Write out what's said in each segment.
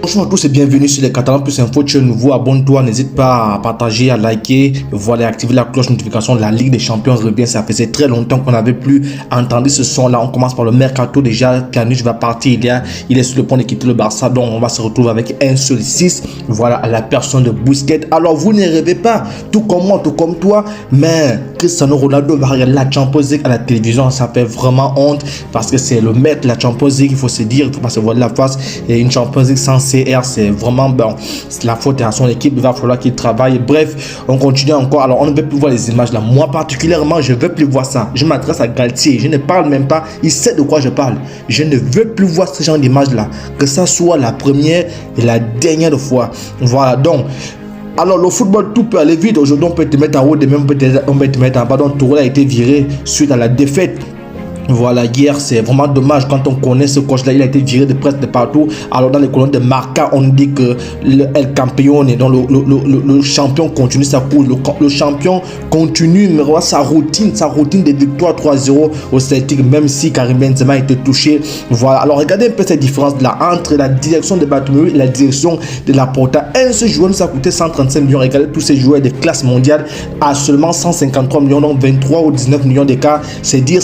Bonjour à tous et bienvenue sur les Catalans Plus Info. Tu es nouveau, abonne-toi, n'hésite pas à partager, à liker, voilà, activer la cloche de notification. La Ligue des Champions revient, ça faisait très longtemps qu'on n'avait plus entendu ce son-là. On commence par le mercato déjà. Pjanic va partir, il est sur le point de quitter le Barça, donc on va se retrouver avec un seul 6, voilà, à la personne de Busquets. Alors vous ne rêvez pas, tout comme moi, tout comme toi, mais Cristiano Ronaldo va regarder la Champions League à la télévision. Ça fait vraiment honte parce que c'est le maître de la Champions League, il faut se dire, il ne faut pas se voir de la face. Et une Champions League sans CR, c'est vraiment bon. La faute est à son équipe, il va falloir qu'il travaille. Bref, on continue encore. Alors, on ne veut plus voir les images là. Moi, particulièrement, je ne veux plus voir ça. Je m'adresse à Galtier, je ne parle même pas. Il sait de quoi je parle. Je ne veux plus voir ce genre d'image là. Que ça soit la première et la dernière fois. Voilà, donc. Alors le football, tout peut aller vite. Aujourd'hui, on peut te mettre en haut, demain on peut te mettre en bas. Donc Tourelle a été viré suite à la défaite. Voilà, hier, c'est vraiment dommage quand on connaît ce coach-là. Il a été viré de presque de partout. Alors, dans les colonnes de Marca, on dit que le El Campeone, donc le champion continue sa course. Le champion continue, mais voilà, sa routine des victoires 3-0 au Celtic, même si Karim Benzema a été touché. Voilà, alors regardez un peu cette différence-là entre la direction de Bartomeu et la direction de Laporta. Un seul joueur nous a coûté 135 millions. Regardez tous ces joueurs de classe mondiale à seulement 153 millions, donc 23 ou 19 millions d'écart. C'est dire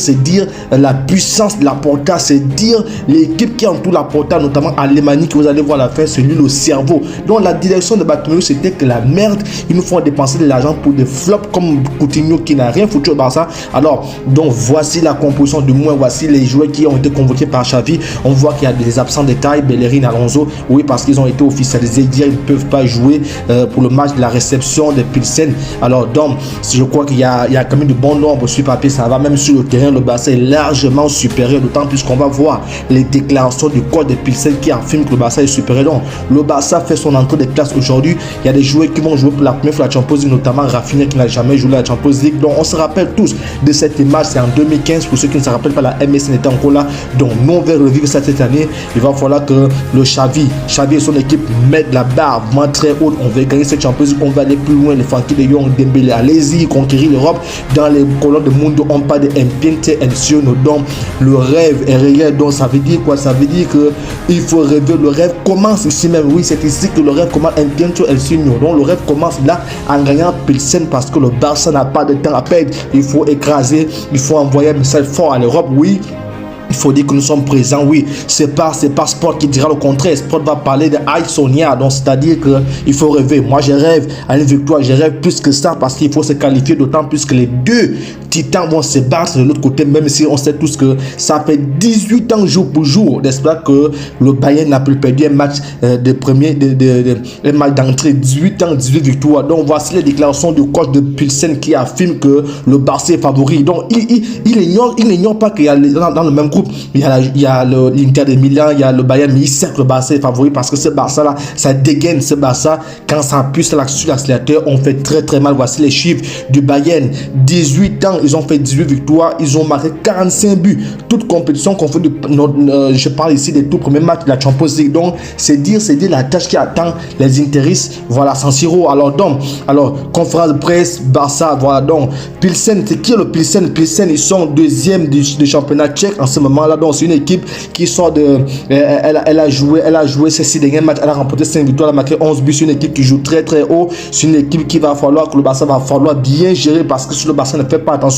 la puissance de Laporta, c'est dire l'équipe qui entoure Laporta, notamment Alemany, que vous allez voir à la fin, c'est lui le cerveau. Donc la direction de Bartomeu, c'était que la merde, ils nous font dépenser de l'argent pour des flops comme Coutinho qui n'a rien foutu au Barça. Alors, donc voici la composition du moins, voici les joueurs qui ont été convoqués par Xavi. On voit qu'il y a des absents de taille, Bellerin, Alonso, oui, parce qu'ils ont été officialisés hier, ils ne peuvent pas jouer pour le match de la réception de Pilsen. Alors, donc, je crois qu'il y a quand même de bons nombres sur papier, ça va même sur le terrain, le Barça est largement supérieur, d'autant plus qu'on va voir les déclarations du coach de Pilsen qui affirme que le Barça est supérieur. Donc, le Barça fait son entrée de classe aujourd'hui. Il y a des joueurs qui vont jouer pour la première fois la Champions League, notamment Rafinha qui n'a jamais joué la Champions League. Donc, on se rappelle tous de cette image, c'est en 2015. Pour ceux qui ne se rappellent pas, la MSN était encore là. Donc, nous, on va revivre ça cette année. Il va falloir que le Xavi et son équipe mettent la barre vraiment très haute. On va gagner cette Champions League, on va aller plus loin. Les Frankie de Jong, Dembélé, allez-y, conquérir l'Europe. Dans les colonnes de Mundo, on parle de Empiente El Siono. Donc, le rêve est réel. Donc, ça veut dire quoi? Ça veut dire que il faut rêver. Le rêve commence ici même. Oui, c'est ici que le rêve commence. Empiente El Siono. Donc, le rêve commence là en gagnant Pilsen parce que le Barça n'a pas de temps à perdre. Il faut écraser. Il faut envoyer un message fort à l'Europe. Oui. Il faut dire que nous sommes présents, oui. C'est pas Sport qui dira le contraire. Sport va parler de Sonia. Donc, c'est-à-dire qu'il faut rêver. Moi, je rêve à une victoire. Je rêve plus que ça parce qu'il faut se qualifier, d'autant plus que les deux titans vont se battre de l'autre côté, même si on sait tous que ça fait 18 ans jour pour jour, n'est-ce pas, que le Bayern n'a plus perdu un match un match d'entrée. 18 ans, 18 victoires. Donc, voici les déclarations du coach de Pilsen qui affirme que le Barça est favori. Donc, il n'ignore pas qu'il y a dans le même groupe, il y a l'Inter de Milan, il y a le Bayern, mais il sait que le Barça est favori parce que ce Barça-là, ça dégaine. Ce Barça, quand ça appuie sur l'accélérateur, on fait très très mal. Voici les chiffres du Bayern. 18 ans, ils ont fait 18 victoires, ils ont marqué 45 buts. Toute compétition qu'on fait, je parle ici des tout premiers matchs de la Champions League. Donc, c'est dire la tâche qui attend les Interistes. Voilà, San Siro. Alors, conférence de presse, Barça, voilà. Donc, Pilsen, c'est qui le Pilsen? Pilsen, ils sont deuxième du championnat tchèque en ce moment-là. Donc, c'est une équipe qui sort de. Elle a joué ces 6 derniers matchs. Elle a remporté 5 victoires, elle a marqué 11 buts. C'est une équipe qui joue très très haut. C'est une équipe qui va falloir que le Barça va falloir bien gérer parce que si le Barça ne fait pas attention,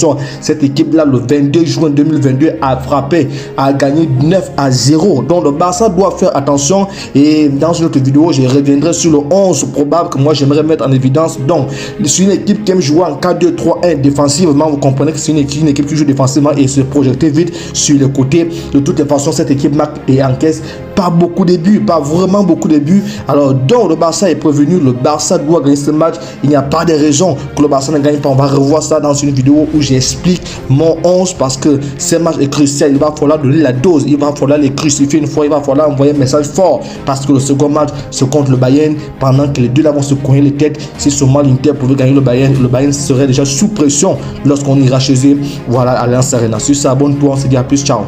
cette équipe-là, le 22 juin 2022, a frappé, a gagné 9-0. Donc, le Barça doit faire attention. Et dans une autre vidéo, je reviendrai sur le 11 probable que moi j'aimerais mettre en évidence. Donc, c'est une équipe qui aime jouer en 4-2-3-1 défensivement. Vous comprenez que c'est une équipe qui joue défensivement et se projeter vite sur les côtés. De toutes les façons, cette équipe marque et encaisse pas beaucoup de buts, pas vraiment beaucoup de buts. Alors, donc le Barça est prévenu, le Barça doit gagner ce match. Il n'y a pas de raison que le Barça ne gagne pas. On va revoir ça dans une vidéo où j'explique mon 11 parce que ce match est crucial. Il va falloir donner la dose, il va falloir les crucifier une fois, il va falloir envoyer un message fort parce que le second match c'est contre le Bayern. Pendant que les deux là vont se cogner les têtes, si seulement l'Inter pouvait gagner le Bayern serait déjà sous pression lorsqu'on ira chez eux. Voilà, Allianz Arena. Sur ça, abonne-toi, on se dit à plus, ciao.